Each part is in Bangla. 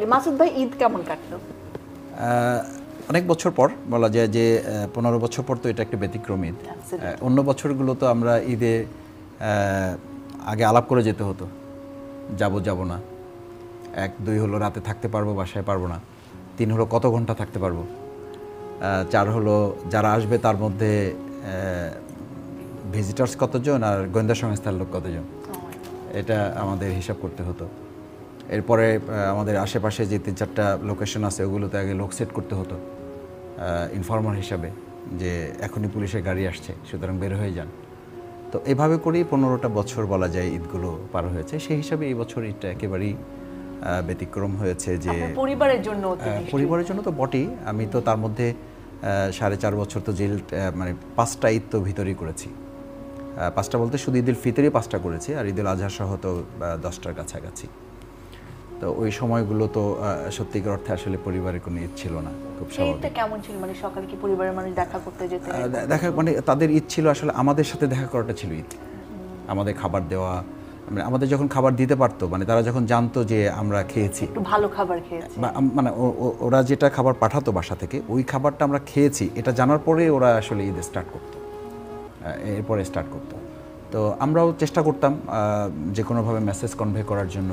এক্স্যাক্টলি। মাসুদ ভাই, ঈদ কেমন কাটলো? অনেক বছর পর বলা যায় যে 15 বছর পর তো এটা একটা ব্যতিক্রম ঈদ। অন্য বছরগুলো তো আমরা ঈদে আগে আলাপ করে যেতে হতো, যাব না, 1-2 হলো রাতে থাকতে পারবো বাসায় পারবো না, 3 হলো কত ঘন্টা থাকতে পারবো, 4 হলো যারা আসবে তার মধ্যে ভিজিটার্স কতজন আর গোয়েন্দা সংস্থার লোক কতজন, এটা আমাদের হিসাব করতে হতো। এরপরে আমাদের আশেপাশে যে 3-4টা লোকেশন আছে ওগুলোতে আগে লোক সেট করতে হতো ইনফর্মার হিসাবে, যে এখনই পুলিশের গাড়ি আসছে সুতরাং বের হয়ে যান। তো এভাবে করেই 15টা বছর বলা যায় ঈদগুলো পার হয়েছে। সেই হিসাবে এই বছর ঈদটা একেবারেই ব্যতিক্রম হয়েছে। যে পরিবারের জন্য তো বটেই, আমি তো তার মধ্যে 4.5 বছর তো জেল, মানে 5টা ঈদ তো ভিতরেই করেছি। 5টা বলতে শুধু ঈদুল ফিতরই 5টা করেছি, আর ঈদুল আজহা সহ তো 10টার কাছাকাছি। তো ওই সময়গুলো তো সত্যিকার অর্থে আসলে পরিবারের কোনো ঈদ ছিল না। খুব স্বাভাবিক। কেমন ছিল, মানে সকালে কি পরিবারের মানুষ দেখা করতে যেতে? দেখা মানে তাদের ঈদ ছিল আসলে আমাদের সাথে দেখা করাটা ছিল ঈদ। আমাদের খাবার দেওয়া, মানে আমাদের যখন খাবার দিতে পারতো, মানে তারা যখন জানতো যে আমরা খেয়েছি, একটু ভালো খাবার খেয়েছি, মানে ওরা যেটা খাবার পাঠাতো বাসা থেকে ওই খাবারটা আমরা খেয়েছি এটা জানার পরে ওরা আসলে ঈদ স্টার্ট করতো, এরপরে স্টার্ট করতো। তো আমরাও চেষ্টা করতাম যে কোনোভাবে মেসেজ কনভে করার জন্য,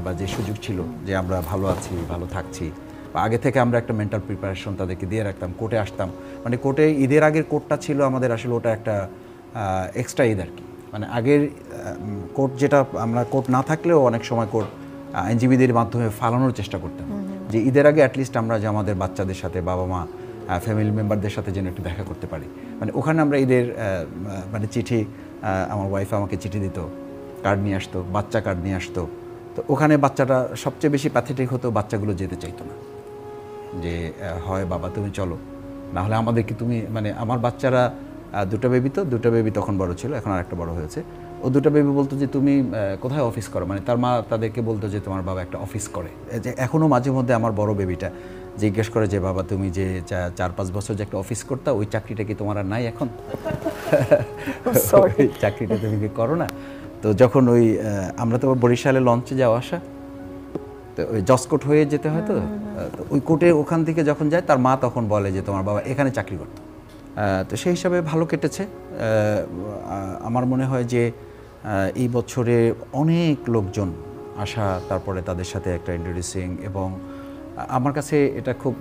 বা যে সুযোগ ছিল যে আমরা ভালো আছি, ভালো থাকছি, বা আগে থেকে আমরা একটা মেন্টাল প্রিপারেশন তাদেরকে দিয়ে রাখতাম। কোর্টে আসতাম, মানে কোর্টে ঈদের আগের কোর্টটা ছিল আমাদের আসলে ওটা একটা এক্সট্রা ঈদ আর কি। মানে আগের কোর্ট যেটা আমরা কোর্ট না থাকলেও অনেক সময় কোর্ট আইনজীবীদের মাধ্যমে ফালানোর চেষ্টা করতাম, যে ঈদের আগে অ্যাটলিস্ট আমরা যে আমাদের বাচ্চাদের সাথে, বাবা মা, ফ্যামিলি মেম্বারদের সাথে যেন একটু দেখা করতে পারি। মানে ওখানে আমরা ঈদের মানে চিঠি, আমার ওয়াইফ আমাকে চিঠি দিত, কার্ড নিয়ে আসতো, বাচ্চা কার্ড নিয়ে আসতো। তো ওখানে বাচ্চাটা সবচেয়ে বেশি প্যাথেটিক হতো, বাচ্চাগুলো যেতে চাইতো না, যে হয় বাবা তুমি চলো, না হলে আমাদেরকে তুমি, মানে আমার বাচ্চারা 2টা বেবি, তো 2টা বেবি তখন বড় ছিল, এখন আর একটা বড় হয়েছে। ও 2টা বেবি বলতো যে তুমি কোথায় অফিস করো, মানে তার মা তাদেরকে বলতো যে তোমার বাবা একটা অফিস করে। যে এখনও মাঝে মধ্যে আমার বড় বেবিটা জিজ্ঞেস করে যে বাবা তুমি যে 4-5 বছর যে একটা অফিস করতা, ওই চাকরিটা কি তোমার আর নাই এখন? চাকরিটা তুমি কি করো না? তো যখন ওই আমরা তো বরিশালে লঞ্চে যাওয়া আসা, তো ওই জসকোট হয়ে যেতে হয়, তো ওই কোর্টে ওখান থেকে যখন যায় তার মা তখন বলে যে তোমার বাবা এখানে চাকরি করতো। তো সেই হিসাবে ভালো কেটেছে। আমার মনে হয় যে এই বছরে অনেক লোকজন আসা, তারপরে তাদের সাথে একটা ইন্ট্রোডিউসিং, এবং আমার কাছে এটা খুব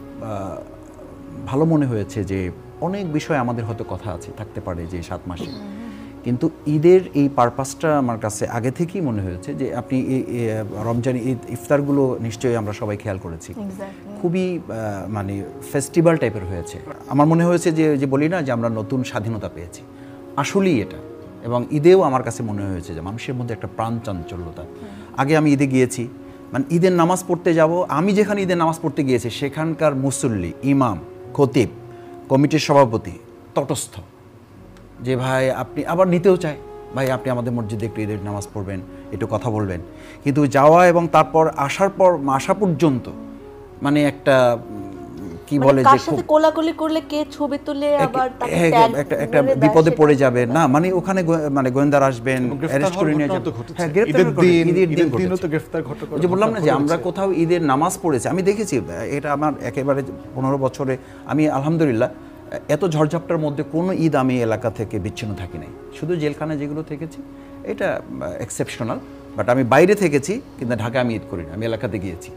ভালো মনে হয়েছে যে অনেক বিষয় আমাদের হয়তো কথা আছে থাকতে পারে যে 7 মাসে, কিন্তু ঈদের এই পারপাসটা আমার কাছে আগে থেকেই মনে হয়েছে যে আপনি এই রমজানি ঈদ ইফতারগুলো নিশ্চয়ই আমরা সবাই খেয়াল করেছি, খুবই মানে ফেস্টিভ্যাল টাইপের হয়েছে। আমার মনে হয়েছে যে বলি না যে আমরা নতুন স্বাধীনতা পেয়েছি, আসলেই এটা। এবং ঈদেও আমার কাছে মনে হয়েছে যে মানুষের মধ্যে একটা প্রাণ চাঞ্চল্যতা। আগে আমি ঈদে গিয়েছি, মানে ঈদের নামাজ পড়তে যাব, আমি যেখানে ঈদের নামাজ পড়তে গিয়েছি সেখানকার মুসল্লি, ইমাম, খতিব, কমিটির সভাপতি তটস্থ, যে ভাই আপনি আবার নিতেও চায়, ভাই আপনি আমাদের মসজিদে একটু ঈদের নামাজ পড়বেন, একটু কথা বলবেন। কিন্তু যাওয়া এবং তারপর আসা পর্যন্ত মানে একটা কি বলে যে খুব কোলাকুলি করলে কে ছবি তুলে আবার একটা বিপদে পড়ে যাবে না, মানে ওখানে মানে গোয়েন্দার আসবেন, অ্যারেস্ট করে নিয়ে যাবেন। হ্যাঁ, গ্রেফতার ঘটনা, যে বললাম না যে আমরা কোথাও ঈদের নামাজ পড়েছি, আমি দেখেছি। এটা আমার একেবারে 15 বছরে আমি আলহামদুলিল্লাহ এত ঝড়ঝাপটার মধ্যে কোনো ঈদ আমি এলাকা থেকে বিচ্ছিন্ন থাকি নাই। শুধু জেলখানায় যেগুলো থেকেছি এটা এক্সেপশনাল, বাট আমি বাইরে থেকেছি, কিন্তু ঢাকা আমি ঈদ করি না, আমি এলাকাতে গিয়েছি।